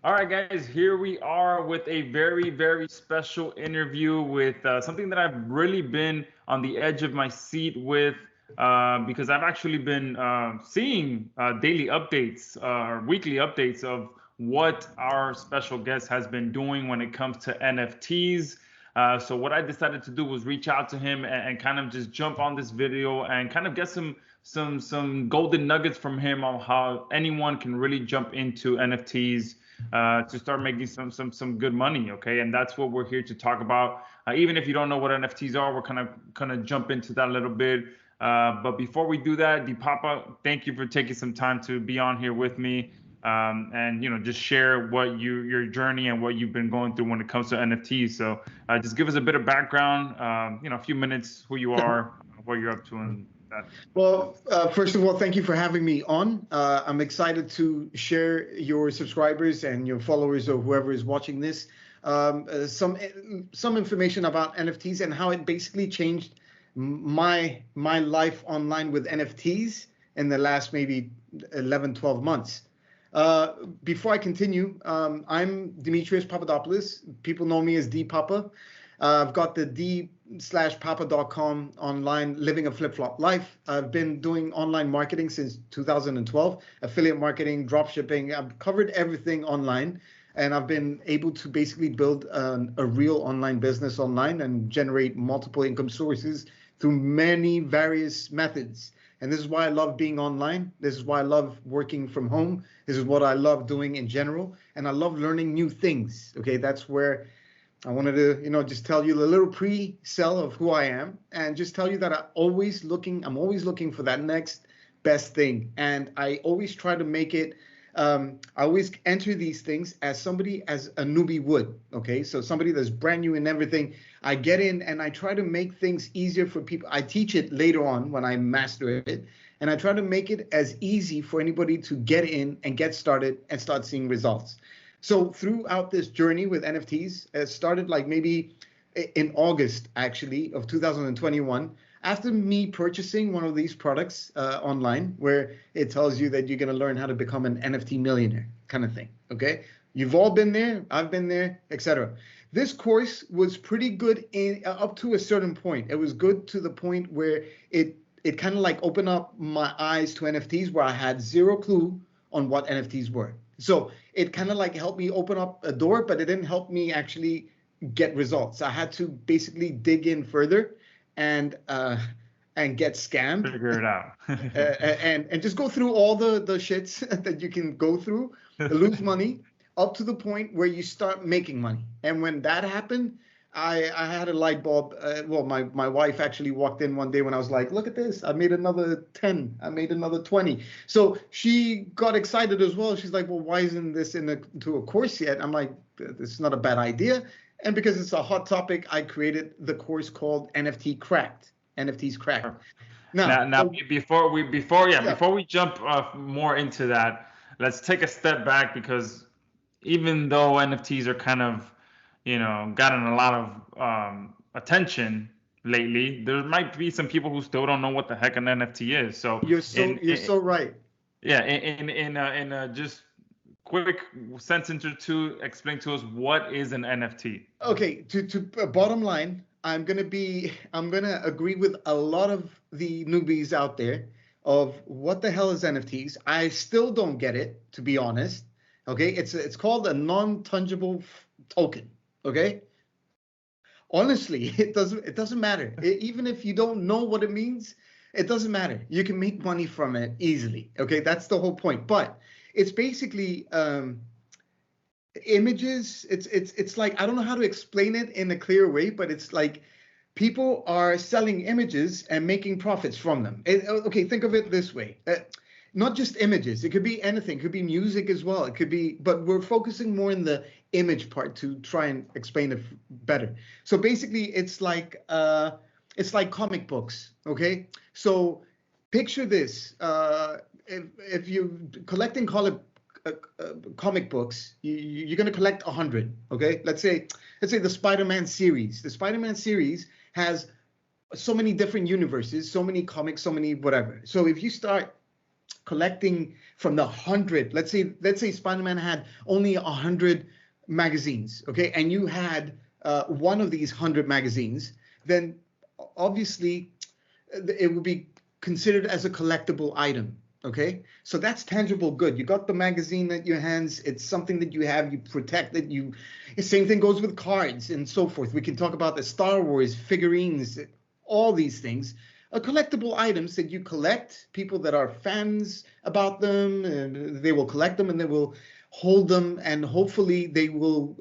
All right, guys, here we are with a very, very special interview with something that I've really been on the edge of my seat with because I've actually been seeing daily updates or weekly updates of what our special guest has been doing when it comes to NFTs. So what I decided to do was reach out to him and kind of just jump on this video and kind of get some golden nuggets from him on how anyone can really jump into NFTs to start making some good money. Okay, and that's what we're here to talk about. Even if you don't know what NFTs are, we're kind of jump into that a little bit. But before we do that, Dpapa, thank you for taking some time to be on here with me. And just share what your journey and what you've been going through when it comes to NFTs. So just give us a bit of background, a few minutes, who you are, what you're up to, and that. Well, first of all, thank you for having me on. I'm excited to share your subscribers and your followers or whoever is watching this some information about NFTs and how it basically changed my life online with NFTs in the last maybe 11, 12 months. Before I continue, I'm Demetrius Papadopoulos. People know me as Dpapa. I've got the d/papa.com online, living a flip-flop life. I've been doing online marketing since 2012, affiliate marketing, drop shipping. I've covered everything online, and I've been able to basically build a real online business online and generate multiple income sources through many various methods. And this is why I love being online. This is why I love working from home. This is what I love doing in general. And I love learning new things. Okay, that's where I wanted to, just tell you a little pre-sell of who I am and just tell you that I'm always looking for that next best thing. And I always try to make it, I always enter these things as a newbie would. Okay, so somebody that's brand new in everything. I get in and I try to make things easier for people. I teach it later on when I master it. And I try to make it as easy for anybody to get in and get started and start seeing results. So throughout this journey with NFTs, it started like maybe in August, actually, of 2021, after me purchasing one of these products online, where it tells you that you're going to learn how to become an NFT millionaire kind of thing. Okay, you've all been there, I've been there, etc. This course was pretty good up to a certain point. It was good to the point where it kind of like opened up my eyes to NFTs, where I had zero clue on what NFTs were. So it kind of like helped me open up a door, but it didn't help me actually get results. I had to basically dig in further and get scammed. Figure it out. and just go through all the shits that you can go through, lose money, up to the point where you start making money. And when that happened, I had a light bulb. Well, my wife actually walked in one day when I was like, look at this. I made another 10. I made another 20. So she got excited as well. She's like, well, why isn't this into a course yet? I'm like, this is not a bad idea. And because it's a hot topic, I created the course called NFT Cracked. NFTs Cracked. Now, before we jump more into that, let's take a step back, because even though NFTs are kind of gotten a lot of attention lately, there might be some people who still don't know what the heck an NFT is. So you're so right. Yeah, in just quick sentence or two, explain to us what is an NFT. Okay, to bottom line, I'm gonna agree with a lot of the newbies out there of what the hell is NFTs. I still don't get it, to be honest. Okay, it's called a non-fungible token. Okay, honestly, it doesn't matter. Even if you don't know what it means, it doesn't matter. You can make money from it easily. Okay, that's the whole point. But it's basically images. It's like, I don't know how to explain it in a clear way, but it's like people are selling images and making profits from them. Okay, think of it this way. Not just images. It could be anything. It could be music as well. It could be, but we're focusing more in the image part to try and explain it better. So basically, it's like comic books. Okay, so picture this: if you're collecting comic books, you're going to collect 100. Okay, let's say the Spider-Man series. The Spider-Man series has so many different universes, so many comics, so many whatever. So if you start collecting from the 100. Let's say Spider-Man had only 100 magazines, okay, and you had one of these 100 magazines, then obviously it would be considered as a collectible item. Okay, so that's tangible good. You got the magazine at your hands. It's something that you have, you protect it. The same thing goes with cards and so forth. We can talk about the Star Wars figurines, all these things are collectible items that you collect. People that are fans about them, and they will collect them and they will hold them, and hopefully they will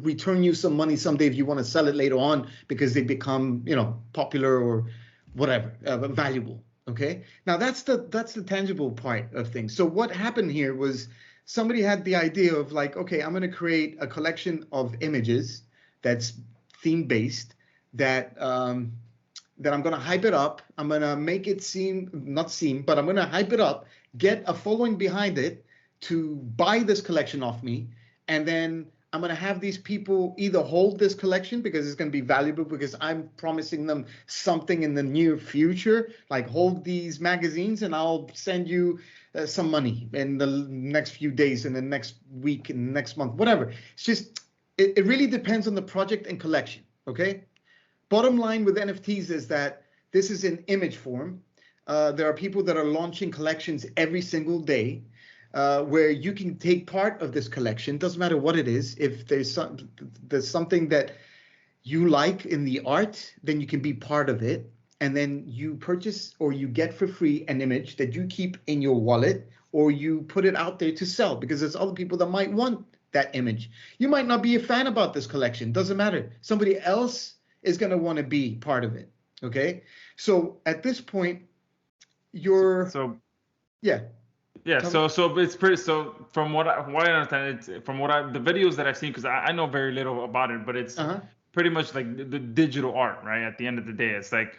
return you some money someday if you want to sell it later on because they become, you know, popular or whatever, valuable. Okay, now that's the tangible part of things. So what happened here was somebody had the idea of like, okay, I'm going to create a collection of images that's theme based, that that I'm going to hype it up. I'm going to make it but I'm going to hype it up, get a following behind it to buy this collection off me, and then I'm going to have these people either hold this collection because it's going to be valuable because I'm promising them something in the near future, like hold these magazines and I'll send you some money in the next few days, in the next week, in the next month, whatever. It's just, it really depends on the project and collection, okay? Bottom line with NFTs is that this is in image form. There are people that are launching collections every single day, where you can take part of this collection. Doesn't matter what it is. If there's something that you like in the art, then you can be part of it. And then you purchase or you get for free an image that you keep in your wallet, or you put it out there to sell because there's other people that might want that image. You might not be a fan about this collection. Doesn't matter. Somebody else is going to want to be part of it. Okay. So at this point, yeah. Yeah, so it's pretty. So from what I understand, it's from the videos that I've seen, because I know very little about it, but it's pretty much like the digital art, right? At the end of the day, it's like,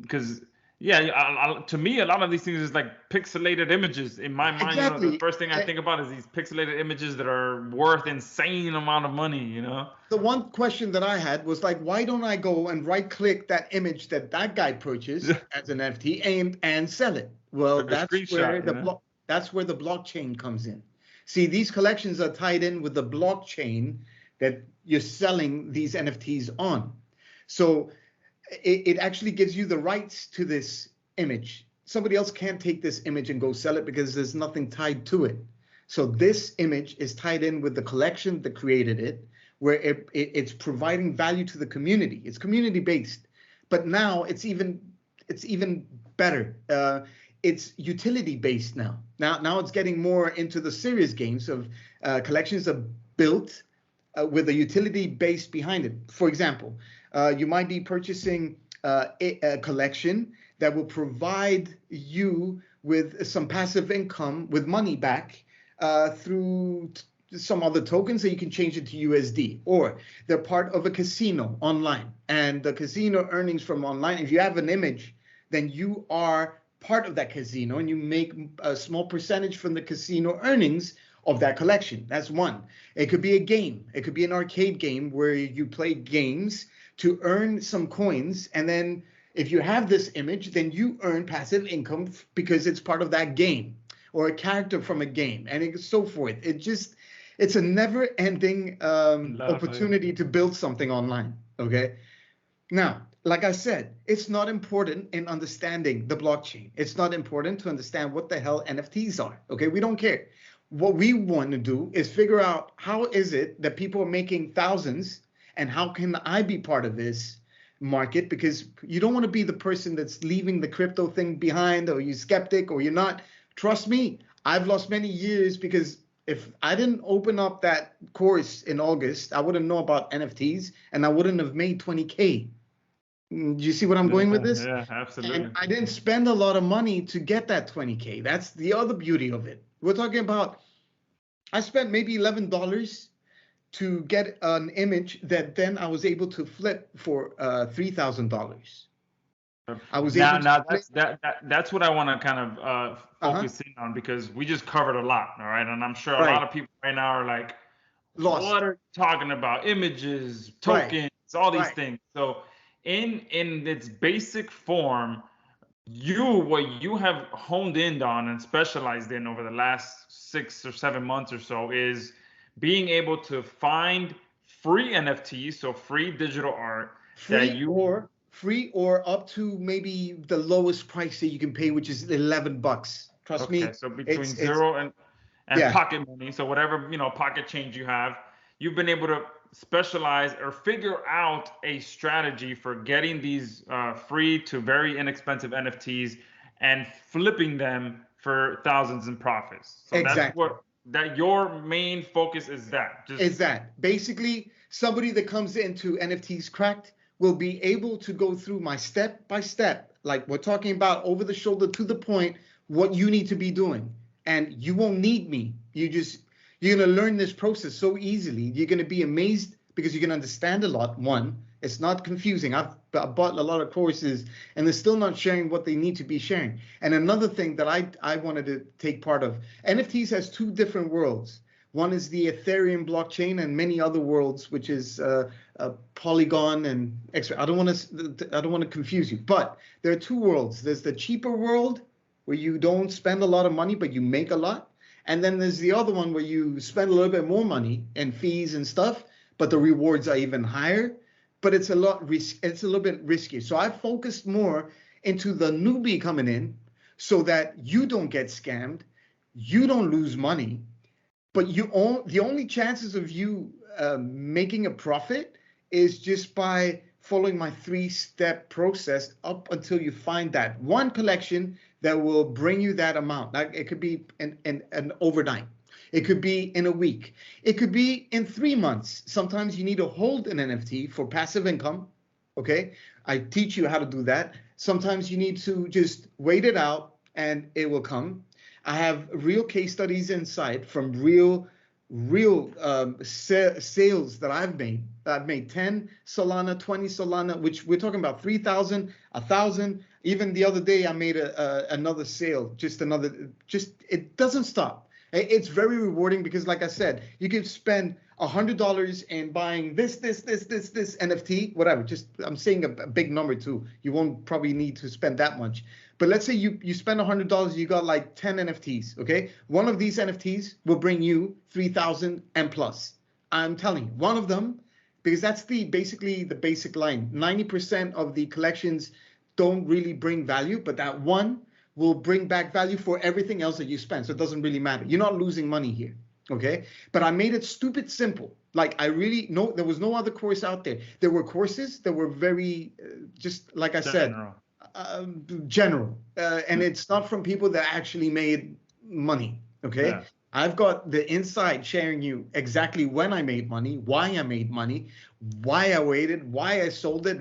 because to me, a lot of these things is like pixelated images in my mind. Exactly. You know, the first thing I think about is these pixelated images that are worth insane amount of money. You know. The one question that I had was like, why don't I go and right-click that image that guy purchased as an NFT and sell it? Well, that's where the blockchain comes in. See, these collections are tied in with the blockchain that you're selling these NFTs on. So it actually gives you the rights to this image. Somebody else can't take this image and go sell it because there's nothing tied to it. So this image is tied in with the collection that created it, where it's providing value to the community. It's community based, but now it's even better. It's utility based now. Now it's getting more into the serious games of collections are built with a utility base behind it. For example, you might be purchasing a collection that will provide you with some passive income with money back through some other tokens, so you can change it to USD, or they're part of a casino online, and the casino earnings from online, if you have an image, then you are part of that casino and you make a small percentage from the casino earnings of that collection. That's one. It could be a game. It could be an arcade game where you play games to earn some coins, and then if you have this image, then you earn passive income because it's part of that game, or a character from a game, and so forth. It's a never-ending opportunity to build something online, okay? Now, like I said, it's not important in understanding the blockchain. It's not important to understand what the hell NFTs are, okay? We don't care. What we want to do is figure out how is it that people are making thousands, and how can I be part of this market? Because you don't want to be the person that's leaving the crypto thing behind, or you're skeptic, or you're not. Trust me, I've lost many years because if I didn't open up that course in August, I wouldn't know about NFTs and I wouldn't have made 20K. Do you see what I'm going with this? Yeah, absolutely. And I didn't spend a lot of money to get that 20K. That's the other beauty of it. We're talking about, I spent maybe $11 to get an image that then I was able to flip for $3,000. I was able that's what I want to kind of focus in on, because we just covered a lot, all right? And I'm sure a lot of people right now are like, lost. What are you talking about? Images, tokens, all these things. So in its basic form, what you have honed in on and specialized in over the last 6 or 7 months or so is being able to find free NFTs, so free digital art that free you or free or up to maybe the lowest price that you can pay, which is $11. Trust okay, me, so between it's zero and yeah, pocket money, so whatever, pocket change you have, you've been able to specialize or figure out a strategy for getting these free to very inexpensive NFTs and flipping them for thousands in profits. So that's exactly. what that your main focus is, that just Is that basically somebody that comes into NFTs cracked will be able to go through my step by step, like we're talking about over the shoulder to the point, what you need to be doing. And you won't need me. You're going to learn this process so easily. You're going to be amazed because you can understand a lot. One, it's not confusing. I bought a lot of courses and they're still not sharing what they need to be sharing. And another thing that I wanted to take part of, NFTs has two different worlds. One is the Ethereum blockchain, and many other worlds, which is Polygon and extra. I don't want to confuse you, but there are two worlds. There's the cheaper world where you don't spend a lot of money but you make a lot, and then there's the other one where you spend a little bit more money and fees and stuff, but the rewards are even higher. But it's It's a little bit riskier. So I focused more into the newbie coming in, so that you don't get scammed, you don't lose money, but the only chances of you making a profit is just by following my 3-step process up until you find that one collection that will bring you that amount. Like it could be an overnight. It could be in a week. It could be in 3 months. Sometimes you need to hold an NFT for passive income. Okay. I teach you how to do that. Sometimes you need to just wait it out and it will come. I have real case studies inside from real sales that I've made. I've made 10 Solana, 20 Solana, which we're talking about 3,000, 1,000. Even the other day, I made another sale, just it doesn't stop. It's very rewarding because, like I said, you can spend $100 in buying this NFT, whatever. Just I'm saying a big number too. You won't probably need to spend that much. But let's say you spend $100, you got like 10 NFTs. Okay, one of these NFTs will bring you 3,000 and plus. I'm telling you, one of them, because that's basically the basic line. 90% of the collections don't really bring value, but that one will bring back value for everything else that you spend. So it doesn't really matter. You're not losing money here. Okay. But I made it stupid simple. Like there was no other course out there. There were courses that were very, just like I said, general. general. And it's not from people that actually made money. Okay. Yeah. I've got the inside sharing you exactly when I made money, why I made money, why I waited, why I sold it,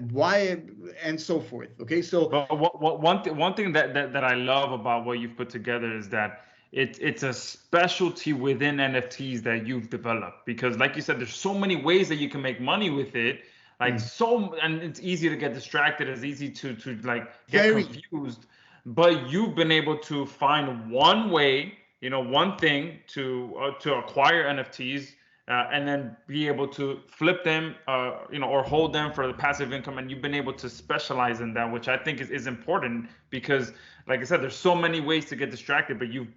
and so forth. Okay. So But one thing that I love about what you've put together is that it's a specialty within NFTs that you've developed, because like you said, there's so many ways that you can make money with it. Like mm, so, and it's easy to get distracted. It's easy to like get very confused. But you've been able to find one way, one thing to acquire NFTs, and then be able to flip them, or hold them for the passive income. And you've been able to specialize in that, which I think is important because, like I said, there's so many ways to get distracted, but you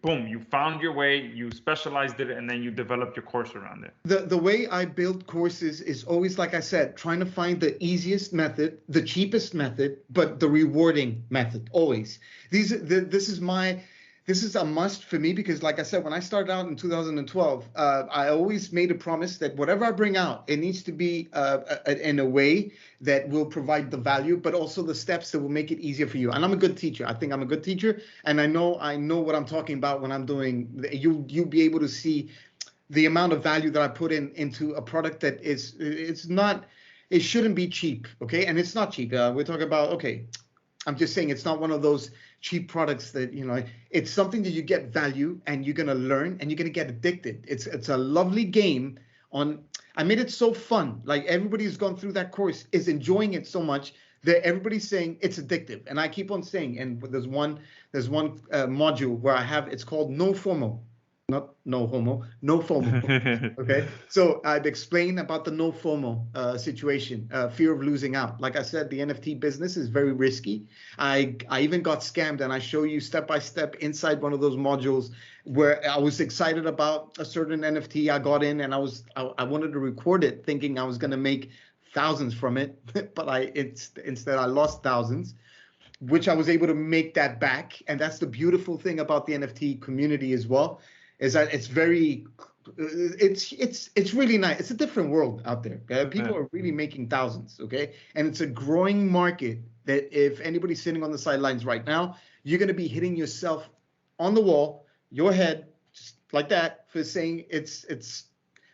found your way, you specialized it, and then you developed your course around it. the way I build courses is always, like I said, trying to find the easiest method, the cheapest method, but the rewarding method always. This is a must for me because, like I said, when I started out in 2012, I always made a promise that whatever I bring out, it needs to be in a way that will provide the value, but also the steps that will make it easier for you. And I'm a good teacher. I think I'm a good teacher, and I know what I'm talking about when I'm doing. You'll be able to see the amount of value that I put into a product that it shouldn't be cheap. Okay, and it's not cheap. We're talking about, okay, I'm just saying it's not one of those cheap products that, it's something that you get value and you're going to learn and you're going to get addicted. It's a lovely game. I made it so fun. Like everybody who's gone through that course is enjoying it so much that everybody's saying it's addictive. And I keep on saying, and there's one module where it's called no FOMO. not no homo, no FOMO. Okay, so I'd explain about the no FOMO situation, fear of losing out. Like I said, the NFT business is very risky. I even got scammed, and I show you step by step inside one of those modules where I was excited about a certain NFT. I got in, and I wanted to record it, thinking I was going to make thousands from it, but instead I lost thousands, which I was able to make that back. And that's the beautiful thing about the NFT community as well, is that it's really nice. It's a different world out there. People are really making thousands, okay? And it's a growing market that if anybody's sitting on the sidelines right now, you're going to be hitting yourself on the wall, your head, just like that, for saying it's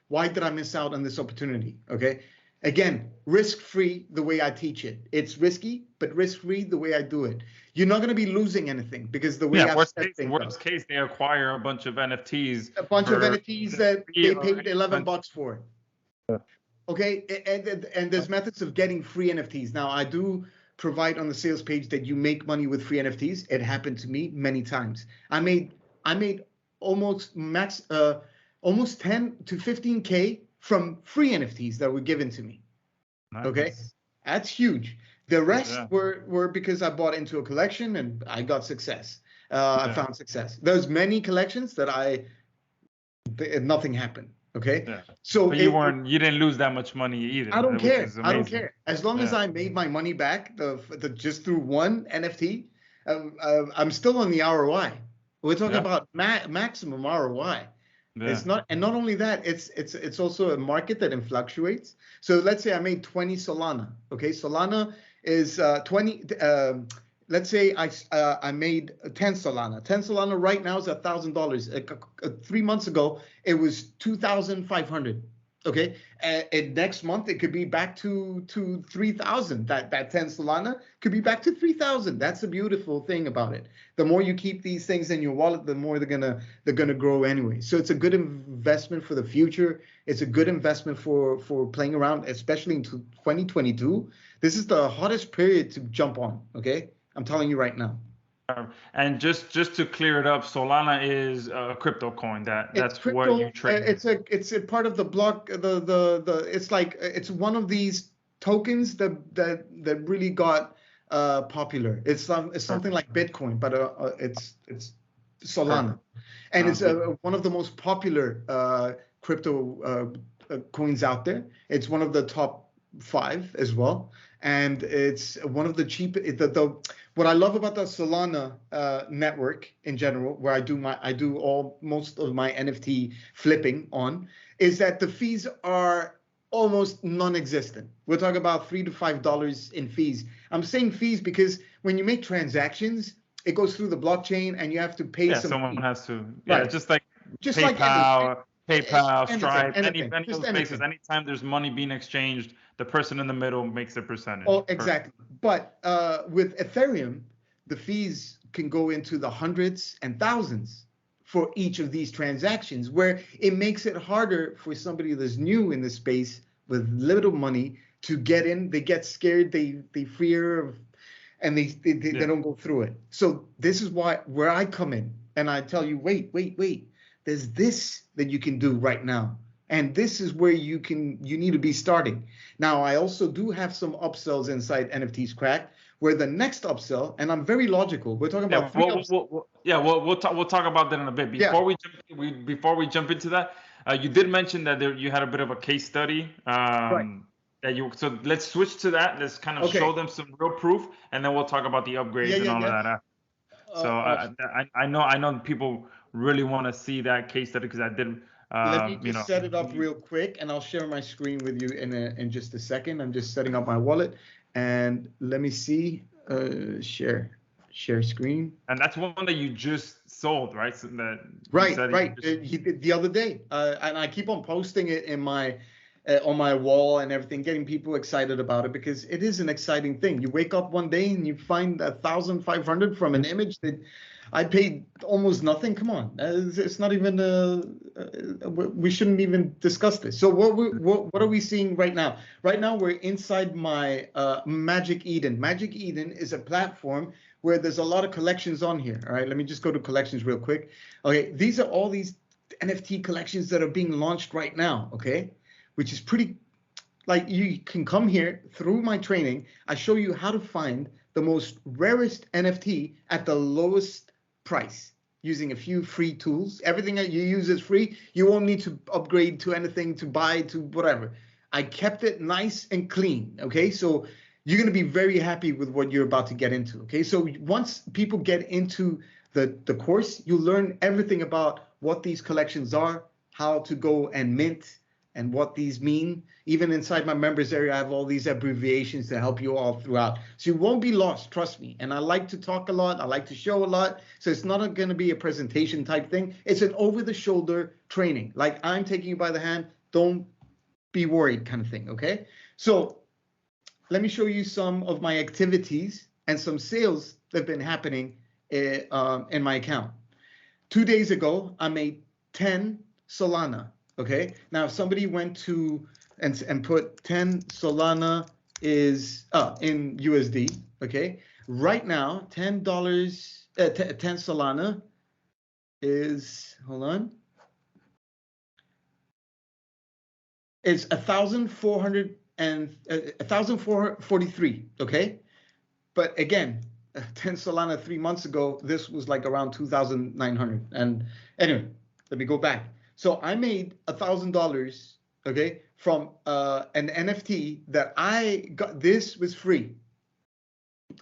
why did I miss out on this opportunity, okay? Again, risk-free the way I teach it. It's risky, but risk-free the way I do it. You're not going to be losing anything because the way I've set things up. Worst case, they acquire a bunch of NFTs. A bunch of NFTs that they paid $11 for. Yeah. Okay, and there's methods of getting free NFTs. Now, I do provide on the sales page that you make money with free NFTs. It happened to me many times. I made almost 10 to 15K from free NFTs that were given to me. Nice. Okay, that's huge. The rest were because I bought into a collection and I got success. I found success. There's many collections that nothing happened. Okay, so but you didn't lose that much money either. I don't care. I don't care as long as I made my money back. Just through one NFT, I'm still on the ROI. We're talking about maximum ROI. Yeah. It's not, and not only that, it's also a market that fluctuates. So let's say I made 20 Solana. Okay, Solana is 20. Let's say I made 10 Solana. 10 Solana right now is $1,000. 3 months ago it was 2,500. Okay, and next month it could be back to 3,000. That 10 Solana could be back to 3,000. That's the beautiful thing about it. The more you keep these things in your wallet, the more they're gonna grow anyway. So it's a good investment for the future. It's a good investment for playing around, especially into 2022. This is the hottest period to jump on. Okay, I'm telling you right now. And just to clear it up, Solana is a crypto coin. That's crypto, what you trade. It's a part of the block. It's one of these tokens that really got popular. It's something like Bitcoin, but it's Solana, and it's one of the most popular crypto coins out there. It's one of the top 5 as well, and it's one of the cheapest. What I love about the Solana network in general, where I do most of my NFT flipping on, is that the fees are almost non-existent. We're talking about $3 to $5 in fees. I'm saying fees because when you make transactions, it goes through the blockchain and you have to pay some someone fee. has to. Yeah, right. just like PayPal, Stripe, any of those places. Anytime there's money being exchanged, the person in the middle makes a percentage. Oh, exactly. But with Ethereum, the fees can go into the hundreds and thousands for each of these transactions, where it makes it harder for somebody that's new in the space with little money to get in. They get scared, they fear, and they don't go through it. So this is where I come in, and I tell you, wait. There's this that you can do right now. And this is where you need to be starting. Now, I also do have some upsells inside NFTs Cracked, where the next upsell, and I'm very logical. We're talking about we'll talk about that in a bit. Before we jump into that, you did mention that you had a bit of a case study. Right. So let's switch to that. Let's kind of show them some real proof, and then we'll talk about the upgrades and all of that. So I know people really want to see that case study because I did. Let me just set it up real quick, and I'll share my screen with you in just a second. I'm just setting up my wallet, and let me see. Share screen. And that's one that you just sold, right? So right. He did the other day, and I keep on posting it in my on my wall and everything, getting people excited about it because it is an exciting thing. You wake up one day and you find 1,500 from an image that I paid almost nothing. Come on, it's not even. We shouldn't even discuss this. So what are we seeing right now? Right now we're inside my Magic Eden. Magic Eden is a platform where there's a lot of collections on here. All right, let me just go to collections real quick. Okay, these are all these NFT collections that are being launched right now, okay? Which is pretty, like, you can come here through my training. I show you how to find the most rarest NFT at the lowest price using a few free tools. Everything that you use is free. You won't need to upgrade to anything, to buy, to whatever. I kept it nice and clean, okay? So you're going to be very happy with what you're about to get into, okay? So once people get into the course, you learn everything about what these collections are, how to go and mint, and what these mean. Even inside my members area, I have all these abbreviations to help you all throughout. So you won't be lost, trust me. And I like to talk a lot. I like to show a lot. So it's not going to be a presentation type thing. It's an over-the-shoulder training. Like, I'm taking you by the hand. Don't be worried kind of thing, okay? So let me show you some of my activities and some sales that have been happening in my account. 2 days ago, I made 10 Solana, okay? Now, if somebody went to and put 10 Solana is in USD, okay? Right now, $10, 10 Solana is, hold on, is 1,443, okay? But again, 10 Solana 3 months ago, this was like around 2,900. And anyway, let me go back. So I made $1,000, okay, from an NFT that I got. This was free,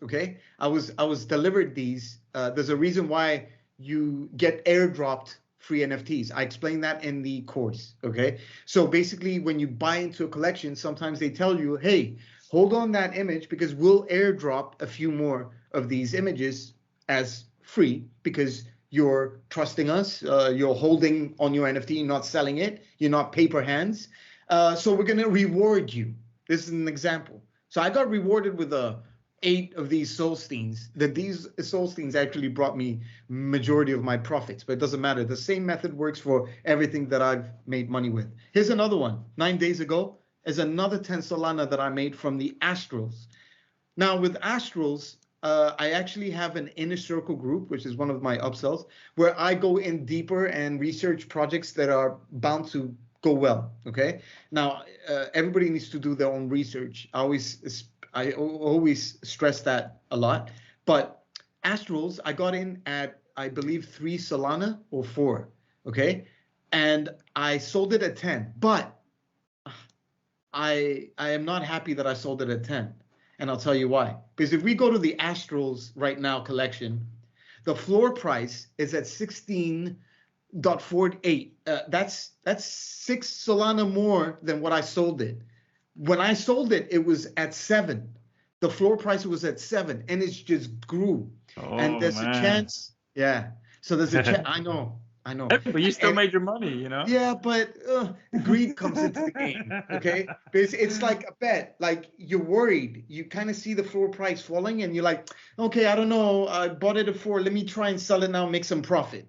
okay? I was delivered these. There's a reason why you get airdropped free NFTs. I explained that in the course, okay? So basically, when you buy into a collection, sometimes they tell you, hey, hold on that image because we'll airdrop a few more of these images as free because you're trusting us, you're holding on your NFT, you're not selling it, you're not paper hands. So we're gonna reward you. This is an example. So I got rewarded with 8 of these Solsteins. These Solsteins actually brought me majority of my profits, but it doesn't matter. The same method works for everything that I've made money with. Here's another one. 9 days ago is another 10 Solana that I made from the Astrals. Now with Astrals, I actually have an inner circle group, which is one of my upsells, where I go in deeper and research projects that are bound to go well, okay? Now, everybody needs to do their own research. I always stress that a lot. But Astrals, I got in at, I believe, 3 Solana or 4, okay? And I sold it at 10, but I am not happy that I sold it at 10. And I'll tell you why. Because if we go to the Astrals right now collection, the floor price is at 16.48. That's 6 Solana more than what I sold it. When I sold it, it was at 7. The floor price was at 7, and it's just grew. Oh, and there's man. a chance. Yeah. So there's a chance. I know. But you still made your money, you know? Yeah, but greed comes into the game, okay? Because it's like a bet. Like, you're worried. You kind of see the floor price falling, and you're like, okay, I don't know. I bought it at 4. Let me try and sell it now, make some profit.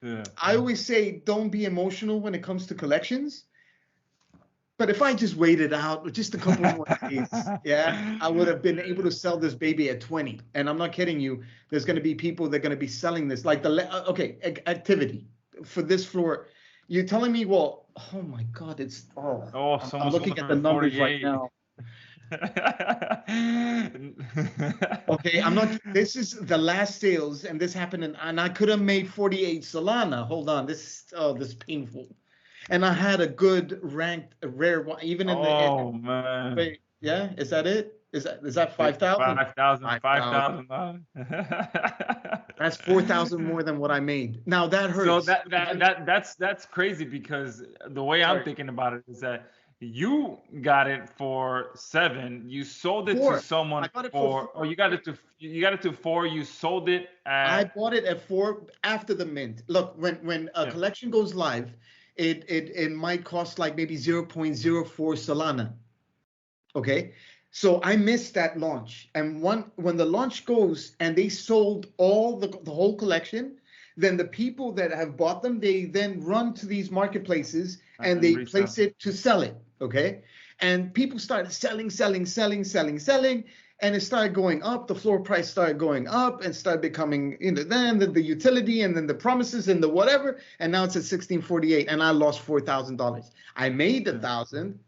Yeah. I always say don't be emotional when it comes to collections. But if I just waited out just a couple more days, yeah, I would have been able to sell this baby at 20. And I'm not kidding you. There's going to be people that are going to be selling this. Like activity for this floor. You're telling me, well, oh my God, it's I'm looking at the numbers right now. Okay, I'm not. This is the last sales, and this happened, and I could have made 48 Solana. Hold on, this is painful. And I had a good ranked rare one, even in the. Oh man! Wait, yeah, is that it? Is that 5,000? 5,000. That's 4,000 more than what I made. Now that hurts. So that's crazy because the way I'm thinking about it is that you got it for 7. You sold it 4. To someone for. Oh, you got it to 4. You sold it at. I bought it at 4 after the mint. Look, when a collection goes live, it might cost like maybe 0.04 Solana. Okay, so I missed that launch, and when the launch goes and they sold all the whole collection, then the people that have bought them, they then run to these marketplaces and they place it to sell it. Okay, and people started selling, And it started going up. The floor price started going up and started becoming, then the utility and then the promises and the whatever. And now it's at 1648, and I lost $4,000. I made 1,000.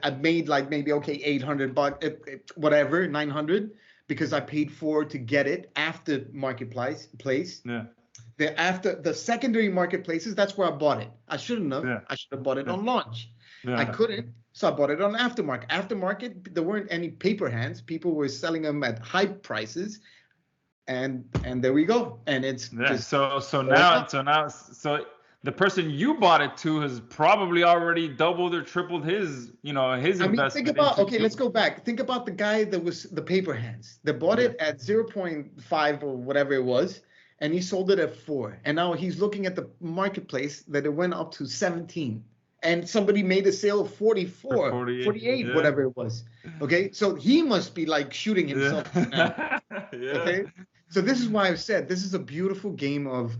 I made like maybe $800, whatever, 900, because I paid to get it after marketplace. Yeah. After the secondary marketplaces, that's where I bought it. I shouldn't have. Yeah. I should have bought it on launch. Yeah. I couldn't, so I bought it on aftermarket. Aftermarket, there weren't any paper hands. People were selling them at high prices, and there we go. And it's just so the person you bought it to has probably already doubled or tripled his investment. Think about let's go back. Think about the guy that was the paper hands that bought it at 0.5 or whatever it was, and he sold it at 4, and now he's looking at the marketplace that it went up to 17. And somebody made a sale of 44, 48, whatever it was. Okay, so he must be like shooting himself now. Okay, so this is why I've said this is a beautiful game of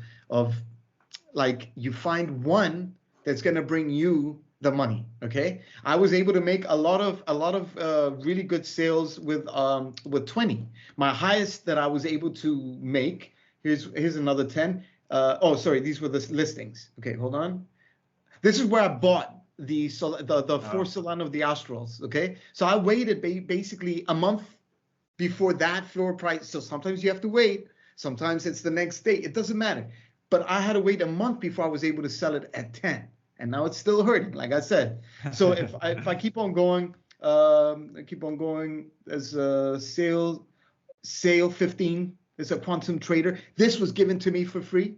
like you find one that's gonna bring you the money. Okay, I was able to make a lot of really good sales with 20. My highest that I was able to make. Here's another 10. These were the listings. Okay, hold on. This is where I bought the 4 Solana of the Astrals, okay? So I waited basically a month before that floor price. So sometimes you have to wait. Sometimes it's the next day. It doesn't matter. But I had to wait a month before I was able to sell it at 10. And now it's still hurting, like I said. So if I keep on going, as a sale 15 is a quantum trader. This was given to me for free.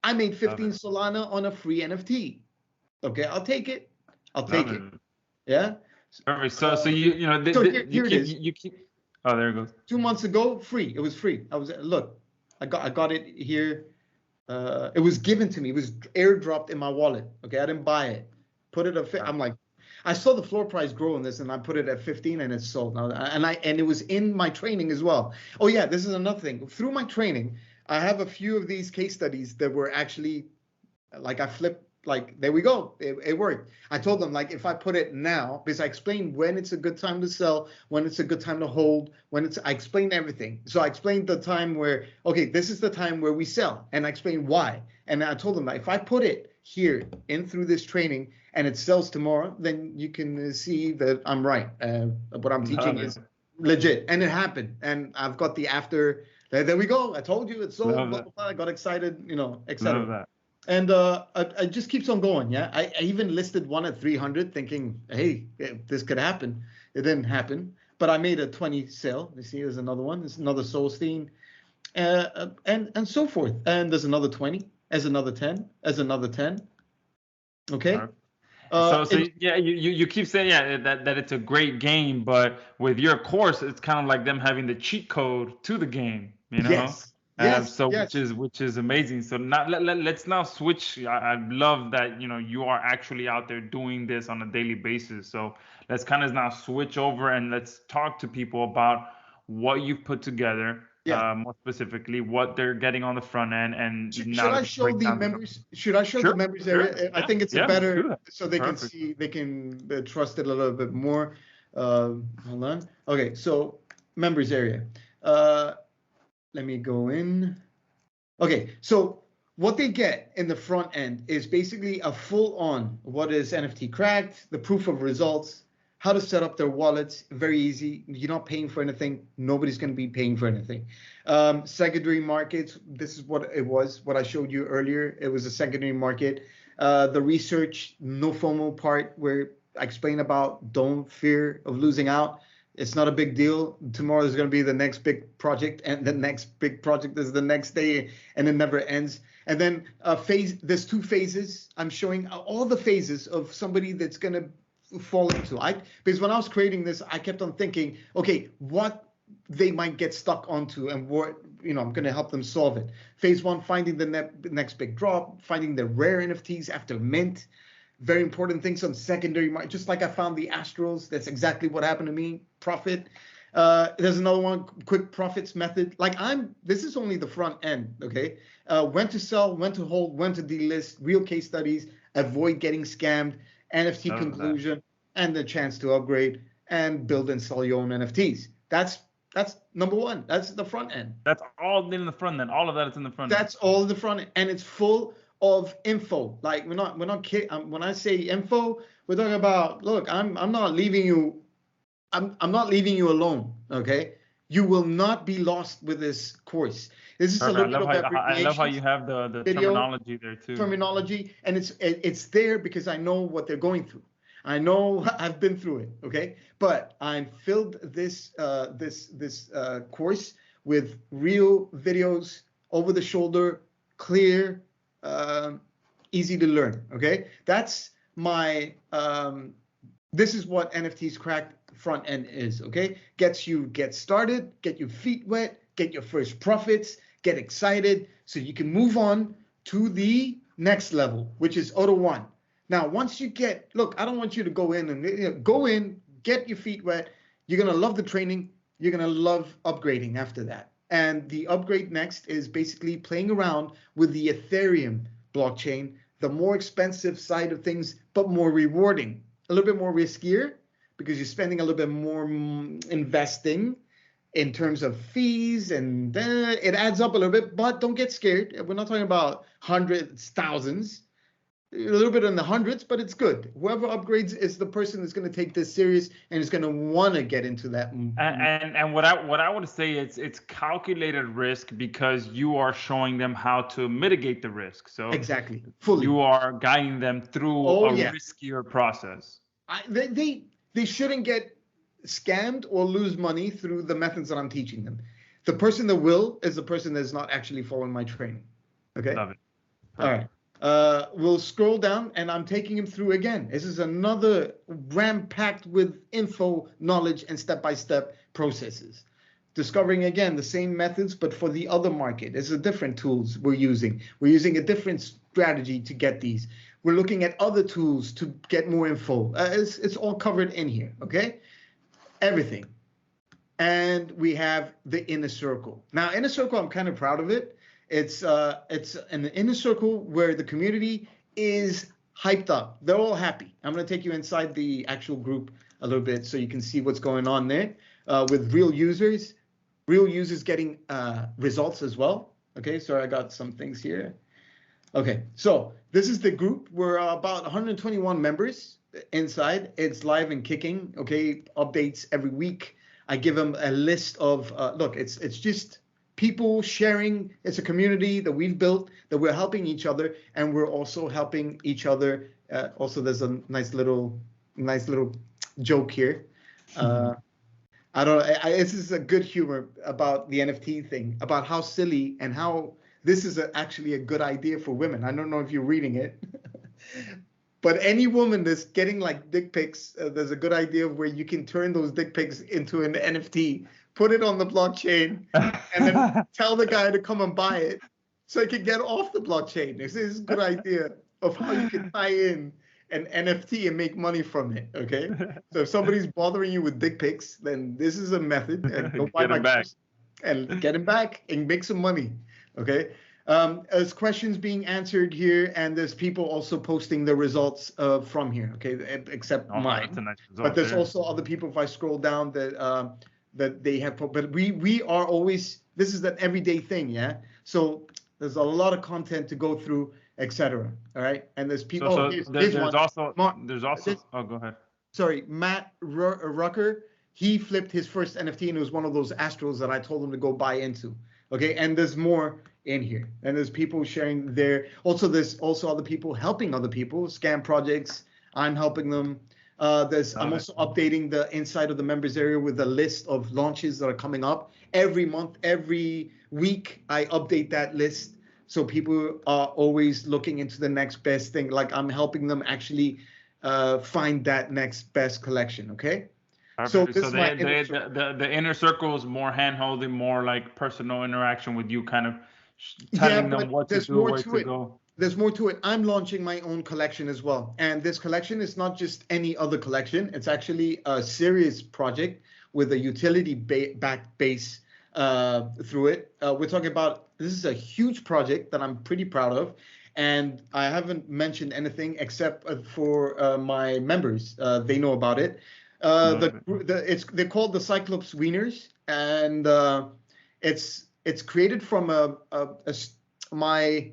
I made 15 Solana on a free NFT. Okay, I'll take it. Yeah. Perfect. So you keep. Oh, there it goes. 2 months ago, free. It was free. I got it here. It was given to me. It was airdropped in my wallet. Okay, I didn't buy it. Put it at. I'm like, I saw the floor price grow in this, and I put it at 15, and it's sold now. And it was in my training as well. Oh yeah, this is another thing. Through my training, I have a few of these case studies that were actually, like I flipped. Like, there we go. It worked. I told them, like, if I put it now, because I explained when it's a good time to sell, when it's a good time to hold, I explained everything. So I explained the time where, okay, this is the time where we sell. And I explained why. And I told them that if I put it here in through this training and it sells tomorrow, then you can see that I'm right. What I'm teaching is legit. And it happened. And I've got the after. There we go. I told you it's sold. Blah, blah, blah. I got excited, etc. And it just keeps on going, yeah. I even listed one at 300, thinking, hey, this could happen. It didn't happen, but I made a 20 sale. You see, there's another one. There's another Solstein, and so forth. And there's another 20, as another 10, as another 10. Okay. You keep saying that it's a great game, but with your course, it's kind of like them having the cheat code to the game, Yes. Which is amazing. So now let's now switch. I love that you are actually out there doing this on a daily basis. So let's kind of now switch over and let's talk to people about what you've put together. More specifically, what they're getting on the front end. And should I show the members? Should I show the members area? Sure. I think it's better so they can see, they can trust it a little bit more. Hold on. Okay, so members area. Let me go in. Okay, so what they get in the front end is basically a full-on what is NFT Cracked, the proof of results, how to set up their wallets. Very easy. You're not paying for anything. Nobody's going to be paying for anything. Secondary markets. This is what it was. What I showed you earlier. It was a secondary market. The research, no FOMO part where I explain about don't fear of losing out. It's not a big deal. Tomorrow is going to be the next big project, and the next big project is the next day, and it never ends. And then there's 2 phases. I'm showing all the phases of somebody that's going to fall into. Because when I was creating this, I kept on thinking, okay, what they might get stuck onto, and what I'm going to help them solve it. Phase 1, finding the next big drop, finding the rare NFTs after mint. Very important things on secondary market, just like I found the Astrals. That's exactly what happened to me. Profit. There's another one, quick profits method. This is only the front end, okay? When to sell, when to hold, when to delist, real case studies, avoid getting scammed, NFT conclusion, and the chance to upgrade and build and sell your own NFTs. That's number one. That's the front end. That's all in the front end. All of that is in the front end. That's all the front end, and it's full of info. Like we're not kidding. When I say info, we're talking about. Look, I'm not leaving you. I'm not leaving you alone. Okay, you will not be lost with this course. This is Perfect. a little bit of I love how you have the terminology there too. Terminology, and it's there because I know what they're going through. I know I've been through it. Okay, but I filled this course with real videos, over the shoulder, clear, easy to learn. Okay, that's my. This is what NFTs Cracked front end is. Okay, get started, get your feet wet, get your first profits, get excited, so you can move on to the next level, which is Auto 1. Now, once you look, I don't want you to go in and go in, get your feet wet. You're gonna love the training. You're gonna love upgrading after that. And the upgrade next is basically playing around with the Ethereum blockchain, the more expensive side of things, but more rewarding. A little bit more riskier because you're spending a little bit more investing in terms of fees, and it adds up a little bit, but don't get scared. We're not talking about hundreds, thousands, a little bit in the hundreds, but it's good. Whoever upgrades is the person that's going to take this serious and is going to want to get into that. And what I would say is it's calculated risk because you are showing them how to mitigate the risk. So exactly, fully. You are guiding them through riskier process. They shouldn't get scammed or lose money through the methods that I'm teaching them. The person that will is the person that's not actually following my training. Okay. Love it. Perfect. All right. We'll scroll down, and I'm taking him through again. This is another ram-packed with info, knowledge, and step-by-step processes. Discovering, again, the same methods, but for the other market. It's a different tools we're using. We're using a different strategy to get these. We're looking at other tools to get more info. It's all covered in here, okay? Everything. And we have the inner circle. Now, inner circle, I'm kind of proud of it. It's an inner circle where the community is hyped up. They're all happy. I'm going to take you inside the actual group a little bit so you can see what's going on there with real users getting results as well. Okay, so I got some things here. Okay, so this is the group. We're about 121 members inside. It's live and kicking. Okay, updates every week. I give them a list of look. It's just people sharing. It's a community that we've built, that we're helping each other, and we're also helping each other. Also, there's a nice little joke here. This is a good humor about the NFT thing, about how silly and how this is actually a good idea for women. I don't know if you're reading it, but any woman that's getting like dick pics, there's a good idea of where you can turn those dick pics into an NFT, put it on the blockchain, and then tell the guy to come and buy it so he can get off the blockchain. This is a good idea of how you can tie in an NFT and make money from it, okay? So if somebody's bothering you with dick pics, then this is a method, and go buy my course and get him back and make some money, okay? There's questions being answered here, and there's people also posting the results from here, okay? Except mine. That's a nice result, but there's also other people, if I scroll down, that they have, but we are always, this is an everyday thing, yeah? So there's a lot of content to go through, etc. All right, and there's people. There's also. Oh, go ahead. Sorry, Matt Rucker. He flipped his first NFT, and it was one of those Astros that I told him to go buy into. Okay, and there's more in here, and there's people sharing their. Also, there's also other people helping other people, scam projects. I'm helping them. I'm also updating the inside of the members area with a list of launches that are coming up every month, every week. I update that list. So people are always looking into the next best thing. Like I'm helping them actually find that next best collection. Okay. Perfect. So the inner circle is more hand-holding, more like personal interaction with you, kind of telling them what to do, where to go. There's more to it. I'm launching my own collection as well. And this collection is not just any other collection. It's actually a serious project with a utility-backed base through it. We're talking about, this is a huge project that I'm pretty proud of, and I haven't mentioned anything except for my members. They know about it. They're called the Cyclops Wieners, and it's created from my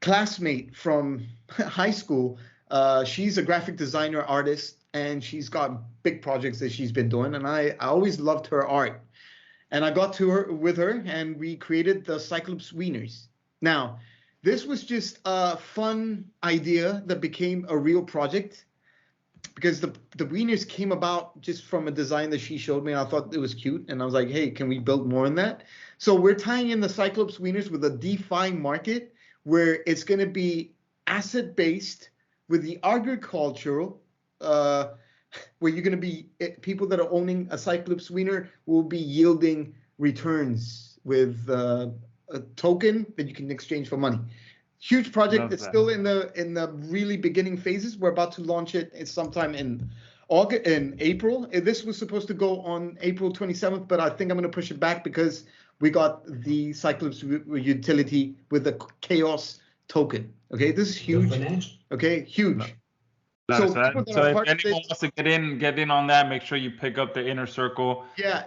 classmate from high school. She's a graphic designer artist, and she's got big projects that she's been doing, and I always loved her art. And I got with her, and we created the Cyclops Wieners. Now, this was just a fun idea that became a real project, because the Wieners came about just from a design that she showed me, and I thought it was cute, and I was like, hey, can we build more on that? So we're tying in the Cyclops Wieners with a DeFi market, where it's going to be asset-based with the agricultural, where you're going to be, people that are owning a Cyclops Wiener will be yielding returns with a token that you can exchange for money. Huge project. Love it's that. still in the really beginning phases. We're about to launch it. It's sometime in April. This was supposed to go on April 27th, but I think I'm going to push it back because we got the Cyclops utility with the Chaos token. Okay, this is huge. Okay, huge. So if anyone wants to get in on that, make sure you pick up the Inner Circle. Yeah,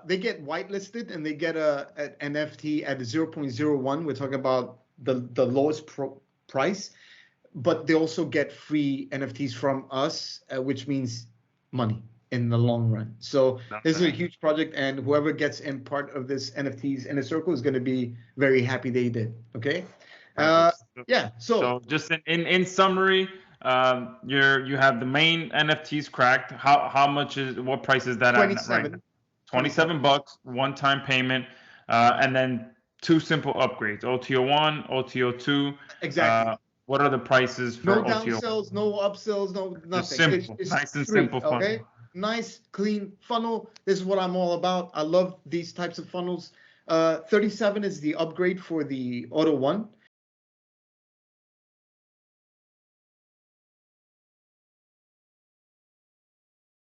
they get whitelisted, and they get an NFT at 0.01. We're talking about the lowest price, but they also get free NFTs from us, which means money in the long run. So this is a huge project, and whoever gets in part of this NFTs Inner Circle is going to be very happy they did. Okay. Yeah. So just in summary. You have the main NFTs cracked. How much what price is that 27. at right now? $27, one-time payment, and then 2 simple upgrades: OTO1, OTO2. Exactly. What are the prices for no OTO1? downsells, no upsells, no nothing. Just simple, it's nice and 3, simple funnel. Okay, nice clean funnel. This is what I'm all about. I love these types of funnels. 37 is the upgrade for the Auto 1.